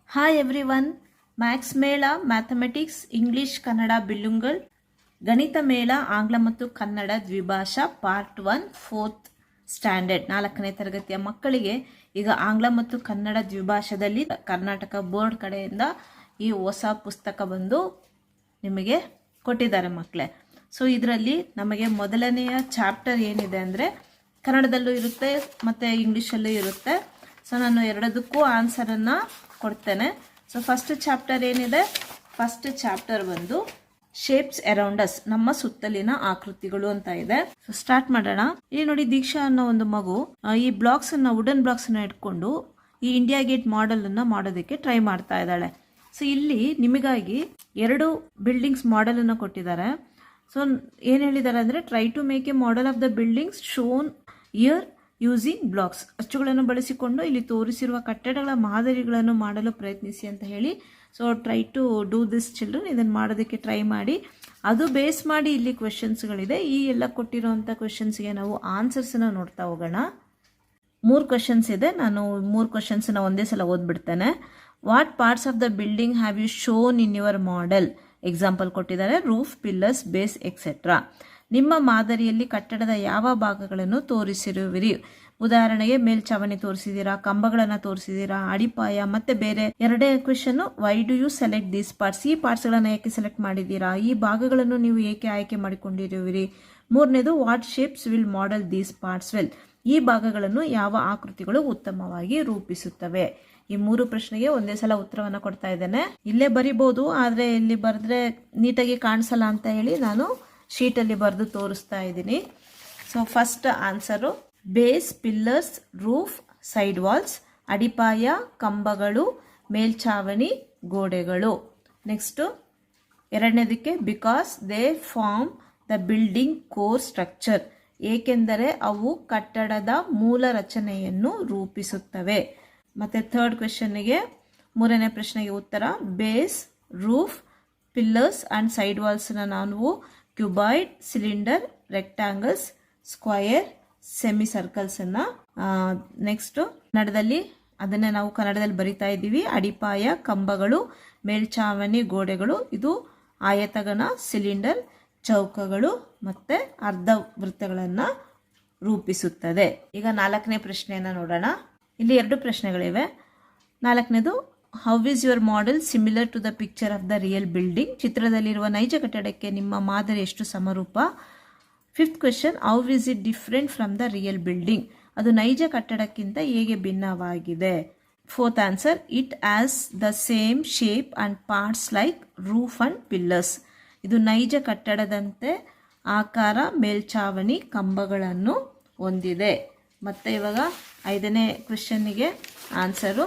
Hi everyone. Maths ಮೇಳ, mathematics, English, Kannada ಬಿಲ್ಲುಂಗಲ್, ಗಣಿತ ಮೇಳ, ಆಂಗ್ಲ ಮತ್ತು ಕನ್ನಡ ದ್ವಿಭಾಷಾ ಪಾರ್ಟ್ 1 4th ಸ್ಟ್ಯಾಂಡರ್ಡ್ 4ನೇ ತರಗತಿಯ ಮಕ್ಕಳಿಗೆ ಈಗ ಆಂಗ್ಲ ಮತ್ತು ಕನ್ನಡ ದ್ವಿಭಾಷಾದಲ್ಲಿ ಕರ್ನಾಟಕ ಬೋರ್ಡ್ ಕಡೆಯಿಂದ ಈ ಹೊಸ ಪುಸ್ತಕ ಬಂದು ನಿಮಗೆ ಕೊಟ್ಟಿದ್ದಾರೆ ಮಕ್ಕಳೇ. ಸೊ ಇದರಲ್ಲಿ ನಮಗೆ ಮೊದಲನೆಯ ಚಾಪ್ಟರ್ ಏನಿದೆ ಅಂದರೆ ಕನ್ನಡದಲ್ಲೂ ಇರುತ್ತೆ ಮತ್ತು ಇಂಗ್ಲೀಷಲ್ಲೂ ಇರುತ್ತೆ. ಸೊ ನಾನು ಎರಡದಕ್ಕೂ ಆನ್ಸರನ್ನು ಕೊಡ್ತೇನೆ. ಸೊ ಫಸ್ಟ್ ಚಾಪ್ಟರ್ ಏನಿದೆ, ಫಸ್ಟ್ ಚಾಪ್ಟರ್ ಬಂದು ಶೇಪ್ಸ್ ಅರೌಂಡ್ ಅಸ್, ನಮ್ಮ ಸುತ್ತಲಿನ ಆಕೃತಿಗಳು ಅಂತ ಇದೆ. ಸೊ ಸ್ಟಾರ್ಟ್ ಮಾಡೋಣ. ಇಲ್ಲಿ ನೋಡಿ, ದೀಕ್ಷಾ ಅನ್ನೋ ಒಂದು ಮಗು ಈ ಬ್ಲಾಕ್ಸ್ ಅನ್ನ, ವುಡನ್ ಬ್ಲಾಕ್ಸ್ ಅನ್ನ ಇಟ್ಕೊಂಡು ಈ ಇಂಡಿಯಾ ಗೇಟ್ ಮಾಡೆಲ್ ಅನ್ನ ಮಾಡೋದಕ್ಕೆ ಟ್ರೈ ಮಾಡ್ತಾ ಇದ್ದಾಳೆ. ಸೊ ಇಲ್ಲಿ ನಿಮಗಾಗಿ 2 ಬಿಲ್ಡಿಂಗ್ಸ್ ಮಾಡೆಲ್ ಅನ್ನ ಕೊಟ್ಟಿದ್ದಾರೆ. ಸೊ ಏನ್ ಹೇಳಿದ್ದಾರೆ ಅಂದ್ರೆ, try to make a model of the buildings shown here using blocks. ಅಚ್ಚುಗಳನ್ನು ಬಳಸಿಕೊಂಡು ಇಲ್ಲಿ ತೋರಿಸಿರುವ ಕಟ್ಟಡಗಳ ಮಾದರಿಗಳನ್ನು ಮಾಡಲು ಪ್ರಯತ್ನಿಸಿ ಅಂತ ಹೇಳಿ. So try to do this children, ಇದನ್ನು ಮಾಡೋದಕ್ಕೆ ಟ್ರೈ ಮಾಡಿ. ಅದು ಬೇಸ್ ಮಾಡಿ ಇಲ್ಲಿ ಕ್ವೆಶನ್ಸ್ಗಳಿದೆ. ಈ ಎಲ್ಲ ಕೊಟ್ಟಿರೋಂಥ ಕ್ವೆಶನ್ಸ್ಗೆ ನಾವು ಆನ್ಸರ್ಸನ್ನ ನೋಡ್ತಾ ಹೋಗೋಣ. 3 ಕ್ವೆಶನ್ಸ್ ಇದೆ. ನಾನು 3 ಕ್ವೆಶನ್ಸ್ನ ಒಂದೇ ಸಲ ಓದ್ಬಿಡ್ತೇನೆ. What parts of the building have you shown in your model? Example ಕೊಟ್ಟಿದ್ದಾರೆ, ರೂಫ್, ಪಿಲ್ಲರ್ಸ್, ಬೇಸ್ ಎಕ್ಸೆಟ್ರಾ. ನಿಮ್ಮ ಮಾದರಿಯಲ್ಲಿ ಕಟ್ಟಡದ ಯಾವ ಭಾಗಗಳನ್ನು ತೋರಿಸಿರುವಿರಿ? ಉದಾಹರಣೆಗೆ ಮೇಲ್ಛಾವಣಿ ತೋರಿಸಿದ್ದೀರಾ, ಕಂಬಗಳನ್ನು ತೋರಿಸಿದ್ದೀರಾ, ಅಡಿಪಾಯ, ಮತ್ತೆ ಬೇರೆ. 2ನೇ question, why do you select these parts? ಈ ಪಾರ್ಟ್ಸ್ಗಳನ್ನು ಏಕೆ ಸೆಲೆಕ್ಟ್ ಮಾಡಿದ್ದೀರಾ? ಈ ಭಾಗಗಳನ್ನು ನೀವು ಏಕೆ ಆಯ್ಕೆ ಮಾಡಿಕೊಂಡಿರುವಿರಿ? 3ನೇದು, what shapes will model these parts well? ಈ ಭಾಗಗಳನ್ನು ಯಾವ ಆಕೃತಿಗಳು ಉತ್ತಮವಾಗಿ ರೂಪಿಸುತ್ತವೆ? ಈ 3 ಪ್ರಶ್ನೆಗೆ ಒಂದೇ ಸಲ ಉತ್ತರವನ್ನು ಕೊಡ್ತಾ ಇದ್ದೇನೆ. ಇಲ್ಲೇ ಬರಿಬಹುದು, ಆದರೆ ಇಲ್ಲಿ ಬರೆದ್ರೆ ನೀಟಾಗಿ ಕಾಣಿಸಲ್ಲ ಅಂತ ಹೇಳಿ ನಾನು ಶೀಟಲ್ಲಿ ಬರೆದು ತೋರಿಸ್ತಾ ಇದ್ದೀನಿ. So first answer base, pillars, roof, side walls, ಅಡಿಪಾಯ, ಕಂಬಗಳು, ಮೇಲ್ಛಾವಣಿ, ಗೋಡೆಗಳು. ನೆಕ್ಸ್ಟು 2ನೇದಕ್ಕೆ, because they form the building core structure, ಏಕೆಂದರೆ ಅವು ಕಟ್ಟಡದ ಮೂಲ ರಚನೆಯನ್ನು ರೂಪಿಸುತ್ತವೆ. ಮತ್ತು 3rd ಕ್ವೆಶನ್ನಿಗೆ, 3ನೇ ಪ್ರಶ್ನೆಗೆ ಉತ್ತರ, base, roof, pillars and side ವಾಲ್ಸ್ನ ನಾವು cuboid, cylinder, rectangles, square, semi ಸರ್ಕಲ್ಸನ್ನು. ನೆಕ್ಸ್ಟು ಕನ್ನಡದಲ್ಲಿ ಅದನ್ನೇ ನಾವು ಕನ್ನಡದಲ್ಲಿ ಬರಿತಾ ಇದ್ದೀವಿ. ಅಡಿಪಾಯ, ಕಂಬಗಳು, ಮೇಲ್ಛಾವಣಿ, ಗೋಡೆಗಳು. ಇದು ಆಯತಗಣ, ಸಿಲಿಂಡರ್, ಚೌಕಗಳು ಮತ್ತು ಅರ್ಧ ವೃತ್ತಗಳನ್ನು ರೂಪಿಸುತ್ತದೆ. ಈಗ 4ನೇ ಪ್ರಶ್ನೆಯನ್ನು ನೋಡೋಣ. ಇಲ್ಲಿ 2 ಪ್ರಶ್ನೆಗಳಿವೆ. 4ನೇದು, how is your model similar to the picture of the real building? ಚಿತ್ರದಲ್ಲಿರುವ ನೈಜ ಕಟ್ಟಡಕ್ಕೆ ನಿಮ್ಮ ಮಾದರಿ ಎಷ್ಟು ಸಮರೂಪ? 5th question, how is it different from the real building? ಅದು ನೈಜ ಕಟ್ಟಡಕ್ಕಿಂತ ಹೇಗೆ ಭಿನ್ನವಾಗಿದೆ? 4th answer, it has the same shape and parts like roof and pillars. ಇದು ನೈಜ ಕಟ್ಟಡದಂತೆ ಆಕಾರ, ಮೇಲ್ಛಾವಣಿ, ಕಂಬಗಳನ್ನು ಹೊಂದಿದೆ. ಮತ್ತು ಇವಾಗ 5ನೇ ಕ್ವೆಶನ್ನಿಗೆ answer,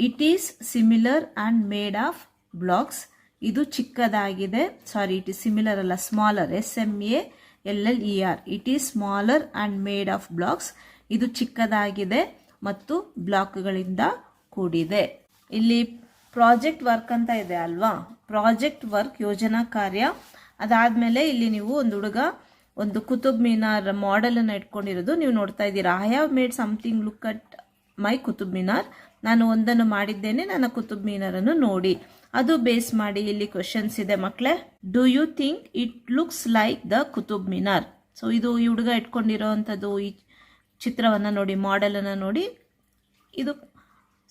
it is similar and made of blocks. ಇದು ಚಿಕ್ಕದಾಗಿದೆ, ಸಾರಿ ಇಟ್ ಈಸ್ ಸಿಮಿಲರ್ ಅಲ್ಲ, smaller, SMALLER. It is smaller and made of blocks. ಇದು ಚಿಕ್ಕದಾಗಿದೆ ಮತ್ತು ಬ್ಲಾಕ್ಗಳಿಂದ ಕೂಡಿದೆ. ಇಲ್ಲಿ ಪ್ರಾಜೆಕ್ಟ್ ವರ್ಕ್ ಅಂತ ಇದೆ ಅಲ್ವಾ, ಪ್ರಾಜೆಕ್ಟ್ ವರ್ಕ್, ಯೋಜನಾ ಕಾರ್ಯ. ಅದಾದಮೇಲೆ ಇಲ್ಲಿ ನೀವು ಒಂದು ಹುಡುಗ ಒಂದು ಕುತುಬ್ ಮಿನಾರ್ ಮಾಡೆಲನ್ನು ಇಟ್ಕೊಂಡಿರೋದು ನೀವು ನೋಡ್ತಾ ಇದ್ದೀರಾ. I have made something, look at my Qutub Minar. ನಾನು ಒಂದನ್ನು ಮಾಡಿದ್ದೇನೆ, ನನ್ನ ಕುತುಬ್ ಮಿನಾರನ್ನು ನೋಡಿ. ಅದು ಬೇಸ್ ಮಾಡಿ ಇಲ್ಲಿ ಕ್ವೆಶನ್ಸ್ ಇದೆ ಮಕ್ಕಳೇ. Do you think it looks like the Qutub Minar? So ಇದು ಈ ಹುಡುಗ ಇಟ್ಕೊಂಡಿರೋ ಅಂಥದ್ದು, ಈ ಚಿತ್ರವನ್ನು ನೋಡಿ, ಮಾಡೆಲನ್ನು ನೋಡಿ, ಇದು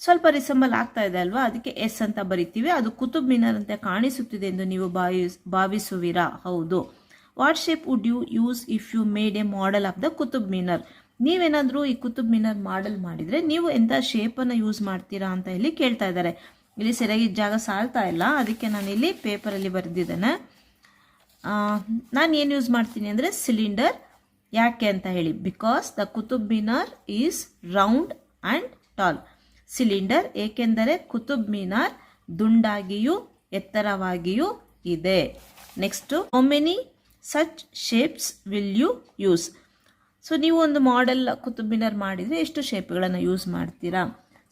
ಸ್ವಲ್ಪ ರಿಸೆಂಬಲ್ ಆಗ್ತಾ ಇದೆ ಅಲ್ವಾ, ಅದಕ್ಕೆ ಎಸ್ ಅಂತ ಬರಿತೀವಿ. ಅದು ಕುತುಬ್ ಮಿನಾರ್ ಅಂತ ಕಾಣಿಸುತ್ತಿದೆ ಎಂದು ನೀವು ಭಾವಿಸುವಿರಾ? ಹೌದು. What shape would you use if you made a model of the Qutub Minar? ನೀವೇನಾದರೂ ಈ ಕುತುಬ್ ಮಿನಾರ್ ಮಾಡೆಲ್ ಮಾಡಿದರೆ ನೀವು ಎಂಥ ಶೇಪನ್ನು ಯೂಸ್ ಮಾಡ್ತೀರಾ ಅಂತ ಇಲ್ಲಿ ಕೇಳ್ತಾ ಇದ್ದಾರೆ. ಇಲ್ಲಿ ಸರಿಯಾಗಿ ಜಾಗ ಸಾಲ್ತಾ ಇಲ್ಲ, ಅದಕ್ಕೆ ನಾನು ಇಲ್ಲಿ ಪೇಪರಲ್ಲಿ ಬರೆದಿದ್ದೇನೆ. ನಾನು ಏನು ಯೂಸ್ ಮಾಡ್ತೀನಿ ಅಂದರೆ ಸಿಲಿಂಡರ್. ಯಾಕೆ ಅಂತ ಹೇಳಿ, because the Qutub Minar is round and tall. Cylinder ಏಕೆಂದರೆ ಕುತುಬ್ ಮಿನಾರ್ ದುಂಡಾಗಿಯೂ ಎತ್ತರವಾಗಿಯೂ ಇದೆ. Next, how many such shapes will you use? So ನೀವು ಒಂದು ಮಾಡೆಲ್ ಕುತುಬ್ ಮಿನಾರ್ ಮಾಡಿದರೆ ಎಷ್ಟು ಶೇಪ್ಗಳನ್ನು ಯೂಸ್ ಮಾಡ್ತೀರಾ?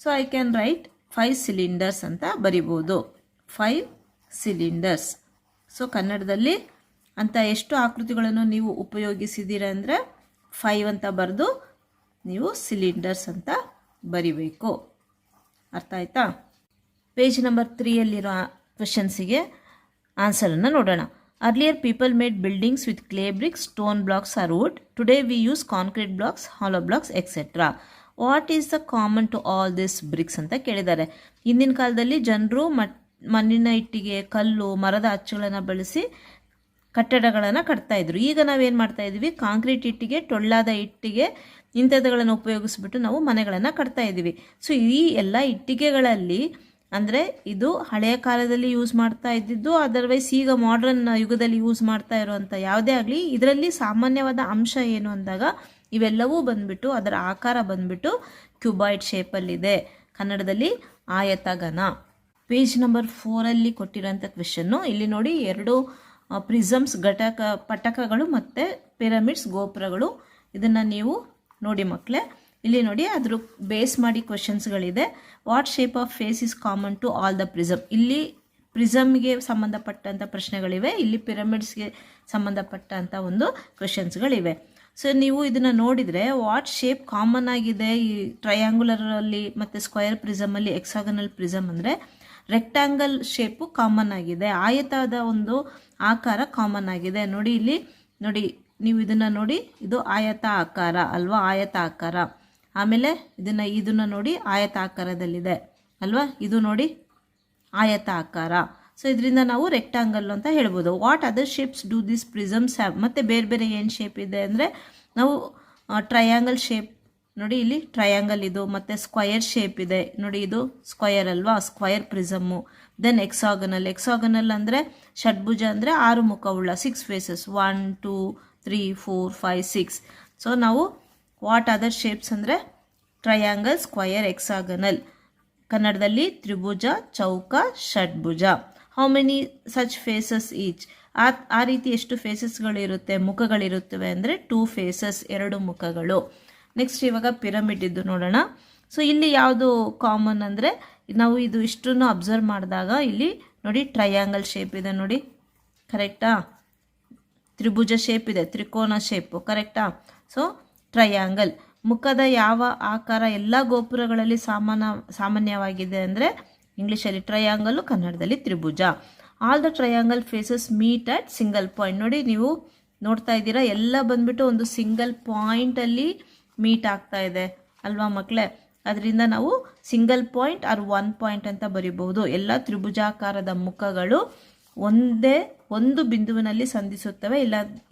So I can write 5 cylinders ಅಂತ ಬರಿಬೋದು. 5 ಸಿಲಿಂಡರ್ಸ್. ಸೊ ಕನ್ನಡದಲ್ಲಿ ಅಂತ ಎಷ್ಟು ಆಕೃತಿಗಳನ್ನು ನೀವು ಉಪಯೋಗಿಸಿದ್ದೀರ ಅಂದರೆ 5 ಅಂತ ಬರೆದು ನೀವು ಸಿಲಿಂಡರ್ಸ್ ಅಂತ ಬರಿಬೇಕು. ಅರ್ಥ ಆಯ್ತಾ? ಪೇಜ್ ನಂಬರ್ 3ಯಲ್ಲಿರೋ ಕ್ವೆಶನ್ಸಿಗೆ ಆನ್ಸರನ್ನು ನೋಡೋಣ. Earlier people made buildings with clay bricks, stone blocks or wood. Today we use concrete blocks, hollow blocks etcetera. What is the common to all this bricks ಅಂತ ಕೇಳಿದ್ದಾರೆ. ಹಿಂದಿನ ಕಾಲದಲ್ಲಿ ಜನರು ಮಣ್ಣಿನ ಇಟ್ಟಿಗೆ, ಕಲ್ಲು, ಮರದ ಅಚ್ಚುಗಳನ್ನು ಬಳಸಿ ಕಟ್ಟಡಗಳನ್ನು ಕಟ್ತಾ ಇದ್ರು. ಈಗ ನಾವೇನು ಮಾಡ್ತಾ ಇದ್ದೀವಿ, ಕಾಂಕ್ರೀಟ್ ಇಟ್ಟಿಗೆ, ಟೊಳ್ಳಾದ ಇಟ್ಟಿಗೆ ಇಂಥದ್ದುಗಳನ್ನು ಉಪಯೋಗಿಸ್ಬಿಟ್ಟು ನಾವು ಮನೆಗಳನ್ನು ಕಟ್ತಾ ಇದ್ದೀವಿ. ಸೊ ಈ ಎಲ್ಲ ಇಟ್ಟಿಗೆಗಳಲ್ಲಿ ಅಂದರೆ ಇದು ಹಳೆಯ ಕಾಲದಲ್ಲಿ ಯೂಸ್ ಮಾಡ್ತಾ ಇದ್ದಿದ್ದು, ಅದರ್ವೈಸ್ ಈಗ ಮಾಡ್ರನ್ ಯುಗದಲ್ಲಿ ಯೂಸ್ ಮಾಡ್ತಾ ಇರುವಂಥ ಯಾವುದೇ ಆಗಲಿ, ಇದರಲ್ಲಿ ಸಾಮಾನ್ಯವಾದ ಅಂಶ ಏನು ಅಂದಾಗ ಇವೆಲ್ಲವೂ ಬಂದ್ಬಿಟ್ಟು ಅದರ ಆಕಾರ ಬಂದ್ಬಿಟ್ಟು ಕ್ಯೂಬಾಯ್ಡ್ ಶೇಪಲ್ಲಿದೆ, ಕನ್ನಡದಲ್ಲಿ ಆಯತಘನ. ಪೇಜ್ ನಂಬರ್ 4ಅಲ್ಲಿ ಕೊಟ್ಟಿರೋಂಥ ಕ್ವೆಶನ್ನು ಇಲ್ಲಿ ನೋಡಿ, 2 ಪ್ರಿಸಮ್ಸ್ ಪಟ್ಟಕಗಳು ಮತ್ತು ಪಿರಮಿಡ್ಸ್ ಗೋಪುರಗಳು. ಇದನ್ನು ನೀವು ನೋಡಿ ಮಕ್ಕಳೇ, ಇಲ್ಲಿ ನೋಡಿ ಅದ್ರ ಬೇಸ್ ಮಾಡಿ ಕ್ವೆಶನ್ಸ್ಗಳಿದೆ. What shape of face is common to all the prism. ಇಲ್ಲಿ ಪ್ರಿಸಮ್ಗೆ ಸಂಬಂಧಪಟ್ಟಂಥ ಪ್ರಶ್ನೆಗಳಿವೆ, ಇಲ್ಲಿ ಪಿರಮಿಡ್ಸ್ಗೆ ಸಂಬಂಧಪಟ್ಟಂಥ ಒಂದು ಕ್ವೆಶನ್ಸ್ಗಳಿವೆ. ಸೊ ನೀವು ಇದನ್ನು ನೋಡಿದರೆ ವಾಟ್ ಶೇಪ್ ಕಾಮನ್ ಆಗಿದೆ ಈ ಟ್ರಯಾಂಗುಲರಲ್ಲಿ ಮತ್ತು ಸ್ಕ್ವಯರ್ ಪ್ರಿಸಮಲ್ಲಿ, ಎಕ್ಸಾಗನಲ್ ಪ್ರಿಸಮ್ ಅಂದರೆ ರೆಕ್ಟ್ಯಾಂಗಲ್ ಶೇಪು ಕಾಮನ್ ಆಗಿದೆ, ಆಯತದ ಒಂದು ಆಕಾರ ಕಾಮನ್ ಆಗಿದೆ. ನೋಡಿ ಇಲ್ಲಿ ನೋಡಿ, ನೀವು ಇದನ್ನು ನೋಡಿ, ಇದು ಆಯತ ಆಕಾರ ಅಲ್ವಾ, ಆಯತ ಆಕಾರ. ಆಮೇಲೆ ಇದನ್ನು ನೋಡಿ ಆಯತ ಆಕಾರದಲ್ಲಿದೆ ಅಲ್ವಾ, ಇದು ನೋಡಿ ಆಯತ ಆಕಾರ. ಸೊ ಇದರಿಂದ ನಾವು ರೆಕ್ಟ್ಯಾಂಗಲ್ ಅಂತ ಹೇಳ್ಬೋದು. What other shapes do this prisms have. ಮತ್ತು ಬೇರೆ ಬೇರೆ ಏನು ಶೇಪ್ ಇದೆ ಅಂದರೆ ನಾವು ಟ್ರಯಾಂಗಲ್ ಶೇಪ್ ನೋಡಿ, ಇಲ್ಲಿ ಟ್ರಯಾಂಗಲ್ ಇದು, ಮತ್ತು ಸ್ಕ್ವಯರ್ ಶೇಪ್ ಇದೆ ನೋಡಿ, ಇದು ಸ್ಕ್ವಯರ್ ಅಲ್ವಾ, ಸ್ಕ್ವಯರ್ ಪ್ರಿಸಮ್ಮು. ದೆನ್ ಎಕ್ಸಾಗನಲ್ ಅಂದರೆ ಷಡ್ಭುಜ ಅಂದರೆ 6 ಮುಖವುಳ್ಳ, 6 ಫೇಸಸ್, 1 2 3 4 5 6. ಸೊ ನಾವು ವಾಟ್ ಅದರ್ ಶೇಪ್ಸ್ ಅಂದರೆ ಟ್ರಯಾಂಗಲ್, ಸ್ಕ್ವಯರ್, ಎಕ್ಸಾಗನಲ್. ಕನ್ನಡದಲ್ಲಿ ತ್ರಿಭುಜ, ಚೌಕ, ಷಡ್ಭುಜ. How many such faces each. ಆ ರೀತಿ ಎಷ್ಟು ಫೇಸಸ್ಗಳಿರುತ್ತೆ, ಮುಖಗಳಿರುತ್ತವೆ ಅಂದರೆ 2 ಫೇಸಸ್, 2 ಮುಖಗಳು. ನೆಕ್ಸ್ಟ್ ಇವಾಗ ಪಿರಮಿಡ್ ಇದ್ದು ನೋಡೋಣ. ಸೊ ಇಲ್ಲಿ ಯಾವುದು ಕಾಮನ್ ಅಂದರೆ ನಾವು ಇದು ಇಷ್ಟನ್ನು ಅಬ್ಸರ್ವ್ ಮಾಡಿದಾಗ ಇಲ್ಲಿ ನೋಡಿ ಟ್ರಯಾಂಗಲ್ ಶೇಪ್ ಇದೆ ನೋಡಿ, ಕರೆಕ್ಟಾ. ತ್ರಿಭುಜ ಶೇಪ್ ಇದೆ, ತ್ರಿಕೋನ ಶೇಪು, ಕರೆಕ್ಟಾ. So triangle. ಮುಖದ ಯಾವ ಆಕಾರ ಎಲ್ಲ ಗೋಪುರಗಳಲ್ಲಿ ಸಾಮಾನ್ಯವಾಗಿದೆ ಅಂದರೆ ಇಂಗ್ಲೀಷಲ್ಲಿ ಟ್ರಯಾಂಗಲ್ಲು, ಕನ್ನಡದಲ್ಲಿ ತ್ರಿಭುಜ. All the triangle faces meet at single point. ನೋಡಿ ನೀವು ನೋಡ್ತಾ ಇದ್ದೀರಾ, ಎಲ್ಲ ಬಂದ್ಬಿಟ್ಟು ಒಂದು ಸಿಂಗಲ್ ಪಾಯಿಂಟಲ್ಲಿ ಮೀಟ್ ಆಗ್ತಾ ಇದೆ ಅಲ್ವಾ ಮಕ್ಕಳೇ. ಅದರಿಂದ ನಾವು ಸಿಂಗಲ್ ಪಾಯಿಂಟ್ ಆರ್ 1 ಪಾಯಿಂಟ್ ಅಂತ ಬರೀಬಹುದು. ಎಲ್ಲ ತ್ರಿಭುಜಾಕಾರದ ಮುಖಗಳು ಒಂದು ಬಿಂದುವಿನಲ್ಲಿ ಸಂಧಿಸುತ್ತವೆ,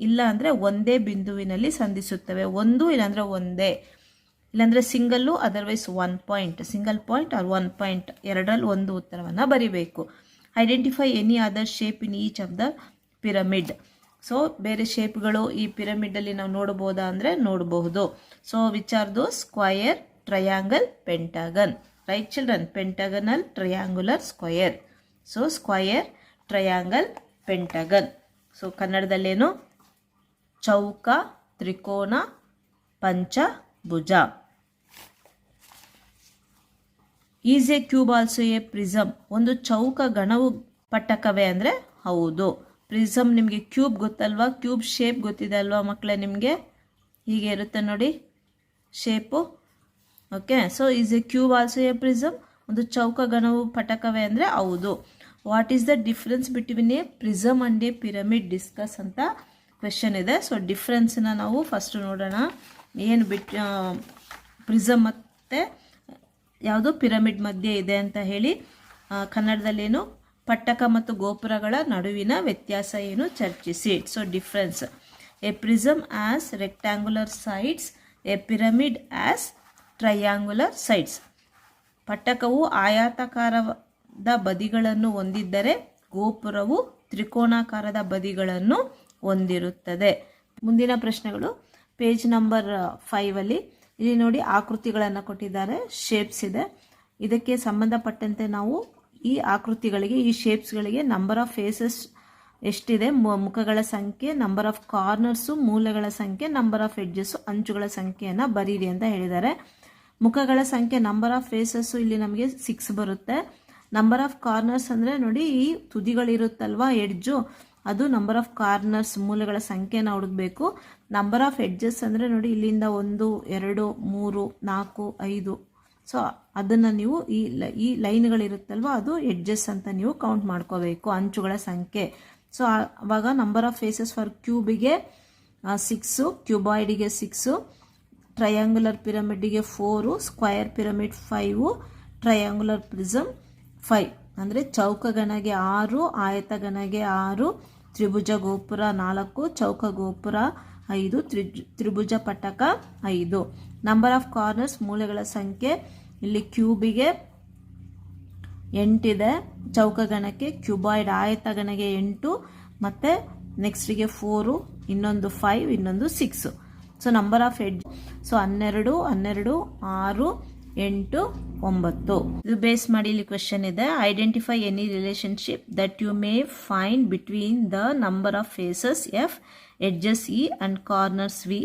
ಇಲ್ಲ ಅಂದರೆ ಒಂದೇ ಬಿಂದುವಿನಲ್ಲಿ ಸಂಧಿಸುತ್ತವೆ. ಒಂದು ಇಲ್ಲಾಂದರೆ ಒಂದೇ, ಇಲ್ಲಾಂದರೆ single, otherwise 1 point. Single point or 1 point, ಎರಡರಲ್ಲಿ ಒಂದು ಉತ್ತರವನ್ನು ಬರಿಬೇಕು. Identify any other shape in each of the pyramid. So ಬೇರೆ ಶೇಪ್ಗಳು ಈ ಪಿರಮಿಡಲ್ಲಿ ನಾವು ನೋಡ್ಬೋದಾ ಅಂದರೆ ನೋಡಬಹುದು. So which are those? Square, triangle, pentagon. Right children? Pentagonal, triangular, square. So square, triangle, pentagon. So ಕನ್ನಡದಲ್ಲೇನು? ಚೌಕ, ತ್ರಿಕೋನ, ಪಂಚಭುಜ. Is a cube also a prism. ಒಂದು ಚೌಕ ಗಣವು ಪಟ್ಟಕವೇ ಅಂದರೆ ಹೌದು. ಪ್ರಿಸಮ್ ನಿಮಗೆ ಕ್ಯೂಬ್ ಗೊತ್ತಲ್ವಾ, ಕ್ಯೂಬ್ ಶೇಪ್ ಗೊತ್ತಿದೆ ಅಲ್ವಾ ಮಕ್ಕಳೇ ನಿಮಗೆ? ಹೀಗೆ ಇರುತ್ತೆ ನೋಡಿ shape. Okay, so is a cube also a prism. ಒಂದು ಚೌಕ ಗಣವು ಪಟ್ಟಕವೇ ಅಂದರೆ ಹೌದು. What is the difference between A prism and A pyramid? Discuss ಅಂತ ಕ್ವೆಶನ್ ಇದೆ. ಸೊ ಡಿಫ್ರೆನ್ಸ್ನ ನಾವು ಫಸ್ಟ್ ನೋಡೋಣ. ಏನು ಪ್ರಿಸಮ್ ಮತ್ತು ಯಾವುದು ಪಿರಮಿಡ್ ಮಧ್ಯೆ ಇದೆ ಅಂತ ಹೇಳಿ. ಕನ್ನಡದಲ್ಲೇನು? ಪಟ್ಟಕ ಮತ್ತು ಗೋಪುರಗಳ ನಡುವಿನ ವ್ಯತ್ಯಾಸ ಏನು ಚರ್ಚಿಸಿ. So difference: a prism has rectangular sides, a pyramid has triangular sides. ಪಟ್ಟಕವು ಆಯಾತಾಕಾರದ ಬದಿಗಳನ್ನು ಹೊಂದಿದ್ದರೆ ಗೋಪುರವು ತ್ರಿಕೋನಾಕಾರದ ಬದಿಗಳನ್ನು ಹೊಂದಿರುತ್ತದೆ. ಮುಂದಿನ ಪ್ರಶ್ನೆಗಳು ಪೇಜ್ ನಂಬರ್ 5ಅಲ್ಲಿ. ಇಲ್ಲಿ ನೋಡಿ ಆಕೃತಿಗಳನ್ನು ಕೊಟ್ಟಿದ್ದಾರೆ, ಶೇಪ್ಸ್ ಇದೆ. ಇದಕ್ಕೆ ಸಂಬಂಧಪಟ್ಟಂತೆ ನಾವು ಈ ಆಕೃತಿಗಳಿಗೆ, ಈ ಶೇಪ್ಸ್ಗಳಿಗೆ ನಂಬರ್ ಆಫ್ ಫೇಸಸ್ ಎಷ್ಟಿದೆ, ಮುಖಗಳ ಸಂಖ್ಯೆ, ನಂಬರ್ ಆಫ್ ಕಾರ್ನರ್ಸು, ಮೂಲೆಗಳ ಸಂಖ್ಯೆ, ನಂಬರ್ ಆಫ್ ಎಡ್ಜಸ್ಸು, ಅಂಚುಗಳ ಸಂಖ್ಯೆಯನ್ನು ಬರೀರಿ ಅಂತ ಹೇಳಿದ್ದಾರೆ. ಮುಖಗಳ ಸಂಖ್ಯೆ, ನಂಬರ್ ಆಫ್ ಫೇಸಸ್ಸು ಇಲ್ಲಿ ನಮಗೆ 6 ಬರುತ್ತೆ. ನಂಬರ್ ಆಫ್ ಕಾರ್ನರ್ಸ್ ಅಂದರೆ ನೋಡಿ ಈ ತುದಿಗಳಿರುತ್ತಲ್ವಾ ಎಡ್ಜು, ಅದು ನಂಬರ್ ಆಫ್ ಕಾರ್ನರ್ಸ್, ಮೂಲೆಗಳ ಸಂಖ್ಯೆನ ಹುಡುಕಬೇಕು. ನಂಬರ್ ಆಫ್ ಎಡ್ಜಸ್ ಅಂದರೆ ನೋಡಿ ಇಲ್ಲಿಂದ 1 2 3 4 5 ಸೊ ಅದನ್ನು ನೀವು ಈ ಲೈನ್ಗಳಿರುತ್ತಲ್ವ ಅದು ಎಡ್ಜಸ್ ಅಂತ ನೀವು ಕೌಂಟ್ ಮಾಡ್ಕೋಬೇಕು, ಅಂಚುಗಳ ಸಂಖ್ಯೆ. ಸೊ ಆವಾಗ ನಂಬರ್ ಆಫ್ ಫೇಸಸ್ ಫಾರ್ ಕ್ಯೂಬಿಗೆ 6, ಕ್ಯೂಬಾಯ್ಡಿಗೆ 6, ಟ್ರಯಾಂಗುಲರ್ ಪಿರಮಿಡ್ಗೆ 4, ಸ್ಕ್ವಯರ್ ಪಿರಮಿಡ್ 5, ಟ್ರಯಾಂಗುಲರ್ ಪ್ರಿಸಮ್ 5. ಅಂದರೆ ಚೌಕಗಣಗೆ 6, ಆಯತಗಣಗೆ 6, ತ್ರಿಭುಜ ಗೋಪುರ 4, ಚೌಕ ಗೋಪುರ 5, ತ್ರಿಭುಜ ಪಟ್ಟಕ 5. ನಂಬರ್ ಆಫ್ ಕಾರ್ನರ್ಸ್, ಮೂಲೆಗಳ ಸಂಖ್ಯೆ, ಇಲ್ಲಿ ಕ್ಯೂಬಿಗೆ 8 ಇದೆ, ಚೌಕಗಣಕ್ಕೆ, ಕ್ಯೂಬಾಯ್ಡ್ ಆಯತಗಣಗೆ 8, ಮತ್ತು ನೆಕ್ಸ್ಟಿಗೆ 4, ಇನ್ನೊಂದು 5, ಇನ್ನೊಂದು 6. So number of edge, so 12, 12, 6, 8, 9. ಇದು ಬೇಸ್ ಮಾಡಿ ಇಲ್ಲಿ ಕ್ವೆಶನ್ ಇದೆ. Identify any relationship that you may find between the number of faces F, edges E and corners V.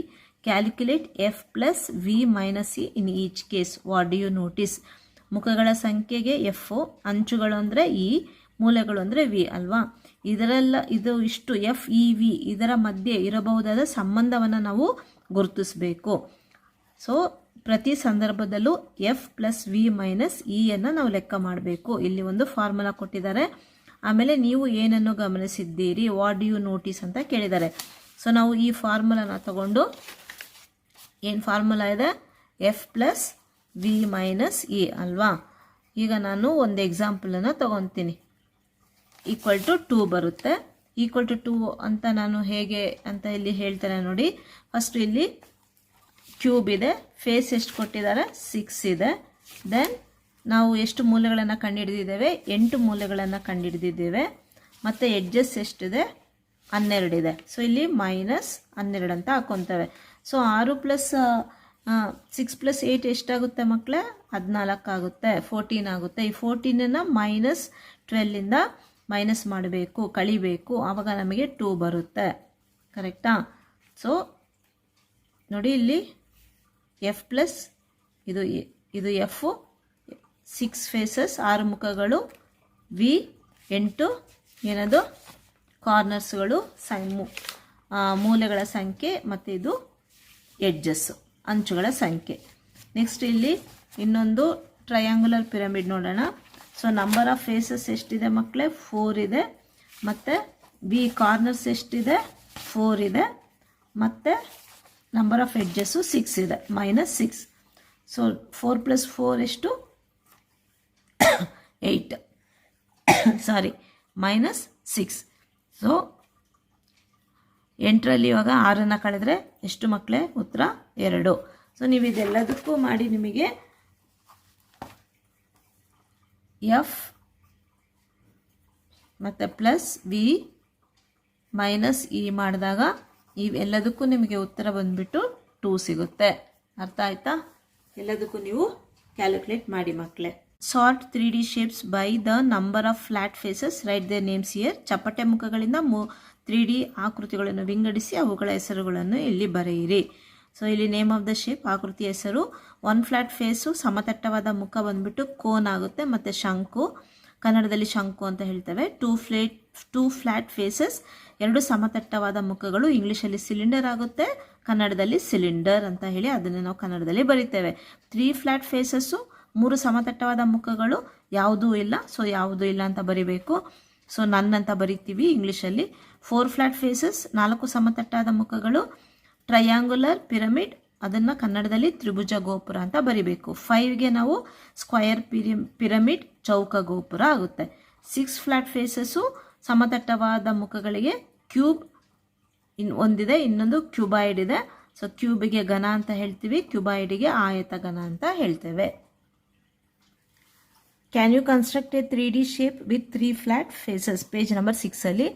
Calculate F plus V minus E in each case. What do you notice? ಮುಖಗಳ ಸಂಖ್ಯೆಗೆ F, ಅಂಚುಗಳು ಅಂದರೆ E, ಮೂಲೆಗಳು ಅಂದರೆ V ಅಲ್ವಾ. ಇದು ಇಷ್ಟು F E V ಇದರ ಮಧ್ಯೆ ಇರಬಹುದಾದ ಸಂಬಂಧವನ್ನು ನಾವು ಗುರುತಿಸಬೇಕು. ಸೊ ಪ್ರತಿ ಸಂದರ್ಭದಲ್ಲೂ F plus V minus E ಅನ್ನು ನಾವು ಲೆಕ್ಕ ಮಾಡಬೇಕು. ಇಲ್ಲಿ ಒಂದು ಫಾರ್ಮುಲಾ ಕೊಟ್ಟಿದ್ದಾರೆ. ಆಮೇಲೆ ನೀವು ಏನನ್ನು ಗಮನಿಸಿದ್ದೀರಿ, ವಾಟ್ ಡು ಯು ನೋಟಿಸ್ ಅಂತ ಕೇಳಿದ್ದಾರೆ. ಸೊ ನಾವು ಈ ಫಾರ್ಮುಲಾನ ತಗೊಂಡು, ಏನು ಫಾರ್ಮುಲಾ ಇದೆ, F plus V minus E ಅಲ್ವಾ. ಈಗ ನಾನು ಒಂದು ಎಕ್ಸಾಂಪಲನ್ನು ತಗೊತೀನಿ. ಈಕ್ವಲ್ ಟು 2 ಬರುತ್ತೆ. ಈಕ್ವಲ್ ಟು 2 ಅಂತ ನಾನು ಹೇಗೆ ಅಂತ ಇಲ್ಲಿ ಹೇಳ್ತೇನೆ ನೋಡಿ. ಫಸ್ಟ್ ಇಲ್ಲಿ ಕ್ಯೂಬ್ ಇದೆ, ಫೇಸ್ ಎಷ್ಟು ಕೊಟ್ಟಿದ್ದಾರೆ, 6 ಇದೆ. ದೆನ್ ನಾವು ಎಷ್ಟು ಮೂಲೆಗಳನ್ನು ಕಂಡುಹಿಡಿದಿದ್ದೇವೆ, 8 ಮೂಲೆಗಳನ್ನು ಕಂಡುಹಿಡಿದಿದ್ದೇವೆ. ಮತ್ತು ಎಡ್ಜಸ್ ಎಷ್ಟಿದೆ, 12 ಇದೆ. ಸೊ ಇಲ್ಲಿ ಮೈನಸ್ 12 ಅಂತ ಹಾಕ್ಕೊತೇವೆ. ಸೊ 6 ಪ್ಲಸ್ 6 ಪ್ಲಸ್ 8 ಎಷ್ಟಾಗುತ್ತೆ ಮಕ್ಕಳೇ, 14 ಆಗುತ್ತೆ, 14 ಆಗುತ್ತೆ. ಈ 14ನ್ನು ಮೈನಸ್ 12ಇಂದ ಮೈನಸ್ ಮಾಡಬೇಕು, ಕಳಿಬೇಕು, ಆವಾಗ ನಮಗೆ 2 ಬರುತ್ತೆ. ಕರೆಕ್ಟಾ? ಸೊ ನೋಡಿ ಇಲ್ಲಿ ಎಫ್ ಪ್ಲಸ್ ಇದು ಎಫ್, 6 ಫೇಸಸ್ 6 ಮುಖಗಳು, ವಿ 8 ಏನದು ಕಾರ್ನರ್ಸ್ಗಳು, ಮೂಲೆಗಳ ಸಂಖ್ಯೆ, ಮತ್ತು ಇದು ಎಡ್ಜಸ್ ಅಂಚುಗಳ ಸಂಖ್ಯೆ. ನೆಕ್ಸ್ಟ್ ಇಲ್ಲಿ ಇನ್ನೊಂದು ಟ್ರಯಾಂಗುಲರ್ ಪಿರಮಿಡ್ ನೋಡೋಣ. ಸೊ ನಂಬರ್ ಆಫ್ ಫೇಸಸ್ ಎಷ್ಟಿದೆ ಮಕ್ಕಳೇ, 4 ಇದೆ. ಮತ್ತು ವಿ ಕಾರ್ನರ್ಸ್ ಎಷ್ಟಿದೆ, 4 ಇದೆ. ಮತ್ತು ನಂಬರ್ ಆಫ್ ಎಡ್ಜಸ್ಸು 6 ಇದೆ, ಮೈನಸ್ 6. ಸೊ 4 ಪ್ಲಸ್ 4 ಎಷ್ಟು, 8 ಸಾರಿ ಮೈನಸ್ 6. ಸೊ 8ರಲ್ಲಿ ಇವಾಗ 6ಅನ್ನು ಕಳೆದ್ರೆ ಎಷ್ಟು ಮಕ್ಕಳೇ, ಉತ್ತರ 2. ಸೊ ನೀವು ಇದೆಲ್ಲದಕ್ಕೂ ಮಾಡಿ ನಿಮಗೆ ಎಫ್ ಮತ್ತು ಪ್ಲಸ್ ವಿ ಮೈನಸ್ ಇ ಮಾಡಿದಾಗ ಇವೆಲ್ಲದಕ್ಕೂ ನಿಮಗೆ ಉತ್ತರ ಬಂದುಬಿಟ್ಟು 2 ಸಿಗುತ್ತೆ. ಅರ್ಥ ಆಯ್ತಾ? ಎಲ್ಲದಕ್ಕೂ ನೀವು ಕ್ಯಾಲ್ಕುಲೇಟ್ ಮಾಡಿ ಮಕ್ಕಳೇ. Sort 3D shapes by the number of flat faces, write their names here. ಚಪ್ಪಟೆ ಮುಖಗಳಿಂದ 3D ಆಕೃತಿಗಳನ್ನು ವಿಂಗಡಿಸಿ ಅವುಗಳ ಹೆಸರುಗಳನ್ನು ಇಲ್ಲಿ ಬರೆಯಿರಿ. ಸೊ ಇಲ್ಲಿ ನೇಮ್ ಆಫ್ ದ ಶೇಪ್, ಆಕೃತಿಯ ಹೆಸರು. 1 ಫ್ಲಾಟ್ ಫೇಸು, ಸಮತಟ್ಟವಾದ ಮುಖ ಬಂದ್ಬಿಟ್ಟು ಕೋನ್ ಆಗುತ್ತೆ, ಮತ್ತು ಶಂಕು, ಕನ್ನಡದಲ್ಲಿ ಶಂಕು ಅಂತ ಹೇಳ್ತೇವೆ. 2 ಫ್ಲಾಟ್ ಫೇಸಸ್, 2 ಸಮತಟ್ಟವಾದ ಮುಖಗಳು, ಇಂಗ್ಲೀಷಲ್ಲಿ ಸಿಲಿಂಡರ್ ಆಗುತ್ತೆ, ಕನ್ನಡದಲ್ಲಿ ಸಿಲಿಂಡರ್ ಅಂತ ಹೇಳಿ ಅದನ್ನು ನಾವು ಕನ್ನಡದಲ್ಲಿ ಬರಿತೇವೆ. 3 ಫ್ಲಾಟ್ ಫೇಸಸ್ಸು, 3 ಸಮತಟ್ಟವಾದ ಮುಖಗಳು, ಯಾವುದೂ ಇಲ್ಲ. ಸೊ ಯಾವುದೂ ಇಲ್ಲ ಅಂತ ಬರಿಬೇಕು. ಸೊ ನನ್ ಅಂತ ಬರಿತೀವಿ ಇಂಗ್ಲೀಷಲ್ಲಿ. 4 ಫ್ಲಾಟ್ ಫೇಸಸ್, 4 ಸಮತಟ್ಟಾದ ಮುಖಗಳು, ಟ್ರಯಾಂಗುಲರ್ ಪಿರಮಿಡ್, ಅದನ್ನು ಕನ್ನಡದಲ್ಲಿ ತ್ರಿಭುಜ ಗೋಪುರ ಅಂತ ಬರಿಬೇಕು. 5ಗೆ ನಾವು ಸ್ಕ್ವಯರ್ ಪಿರಮಿಡ್, ಚೌಕ ಗೋಪುರ ಆಗುತ್ತೆ. 6 ಫ್ಲಾಟ್ ಫೇಸಸ್ಸು, ಸಮತಟ್ಟವಾದ ಮುಖಗಳಿಗೆ ಕ್ಯೂಬ್ ಒಂದಿದೆ, ಇನ್ನೊಂದು ಕ್ಯೂಬಾಯ್ಡ್ ಇದೆ. ಸೊ ಕ್ಯೂಬಿಗೆ ಘನ ಅಂತ ಹೇಳ್ತೀವಿ, ಕ್ಯೂಬಾಯ್ಡಿಗೆ ಆಯತ ಘನ ಅಂತ ಹೇಳ್ತೇವೆ. Can you construct a 3D shape with 3 flat faces, page number 6ಅಲ್ಲಿ.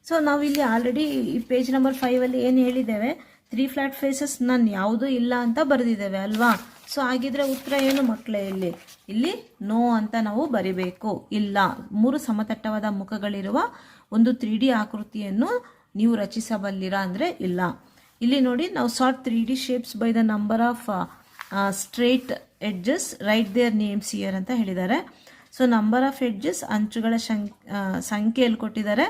ಸೊ ನಾವಿಲ್ಲಿ ಆಲ್ರೆಡಿ ಈ ಪೇಜ್ ನಂಬರ್ 5ಅಲ್ಲಿ ಏನು ಹೇಳಿದ್ದೇವೆ, 3 ಫ್ಲಾಟ್ ಫೇಸಸ್ ನಾನು ಯಾವುದೂ ಇಲ್ಲ ಅಂತ ಬರೆದಿದ್ದೇವೆ ಅಲ್ವಾ. ಸೊ ಹಾಗಿದ್ರೆ ಉತ್ತರ ಏನು ಮಕ್ಕಳೇ, ಇಲ್ಲಿ ನೋ ಅಂತ ನಾವು ಬರಿಬೇಕು. ಇಲ್ಲ, 3 ಸಮತಟ್ಟವಾದ ಮುಖಗಳಿರುವ ಒಂದು 3D ಆಕೃತಿಯನ್ನು ನೀವು ರಚಿಸಬಲ್ಲಿರಾ ಅಂದರೆ ಇಲ್ಲ. ಇಲ್ಲಿ ನೋಡಿ, ನಾವು sort 3D shapes by the number of straight edges, write their names here ಅಂತ ಹೇಳಿದ್ದಾರೆ. ಸೊ ನಂಬರ್ ಆಫ್ ಎಡ್ಜಸ್, ಅಂಚುಗಳ ಸಂಖ್ಯೆಯಲ್ಲಿ ಕೊಟ್ಟಿದ್ದಾರೆ.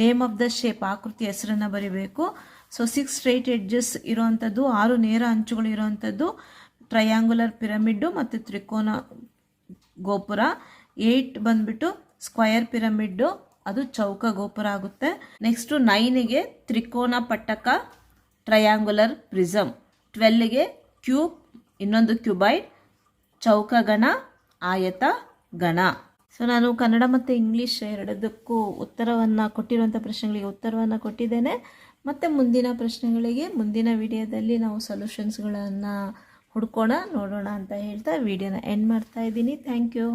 ನೇಮ್ ಆಫ್ ದ ಶೇಪ್, ಆಕೃತಿ ಹೆಸರನ್ನು ಬರಿಬೇಕು. ಸೊ 6 ಸ್ಟ್ರೈಟ್ ಎಡ್ಜಸ್ ಇರೋವಂಥದ್ದು, 6 ನೇರ ಅಂಚುಗಳು ಇರೋವಂಥದ್ದು. ಟ್ರಯಾಂಗುಲರ್ ಪಿರಮಿಡ್ಡು ಮತ್ತು ತ್ರಿಕೋನ ಗೋಪುರ. 8 ಬಂದ್ಬಿಟ್ಟು ಸ್ಕ್ವಯರ್ ಪಿರಮಿಡ್ಡು, ಅದು ಚೌಕ ಗೋಪುರ ಆಗುತ್ತೆ. ನೆಕ್ಸ್ಟು 9ಗೆ ತ್ರಿಕೋನ ಪಟ್ಟಕ ಟ್ರಯಾಂಗುಲರ್ ಪ್ರಿಸಮ್. 12ಗೆ ಕ್ಯೂಬ್, ಇನ್ನೊಂದು ಕ್ಯೂಬೈಡ್, ಚೌಕ ಗಣ, ಆಯತ ಗಣ. ಸೊ ನಾನು ಕನ್ನಡ ಮತ್ತು ಇಂಗ್ಲೀಷ್ ಎರಡದಕ್ಕೂ ಉತ್ತರವನ್ನು ಕೊಟ್ಟಿರುವಂಥ ಪ್ರಶ್ನೆಗಳಿಗೆ ಉತ್ತರವನ್ನು ಕೊಟ್ಟಿದ್ದೇನೆ. ಮತ್ತು ಮುಂದಿನ ಪ್ರಶ್ನೆಗಳಿಗೆ ಮುಂದಿನ ವಿಡಿಯೋದಲ್ಲಿ ನಾವು ಸೊಲ್ಯೂಷನ್ಸ್ಗಳನ್ನು ಹುಡ್ಕೋಣ, ನೋಡೋಣ ಅಂತ ಹೇಳ್ತಾ ವಿಡಿಯೋನ ಎಂಡ್ ಮಾಡ್ತಾ ಇದ್ದೀನಿ. Thank you.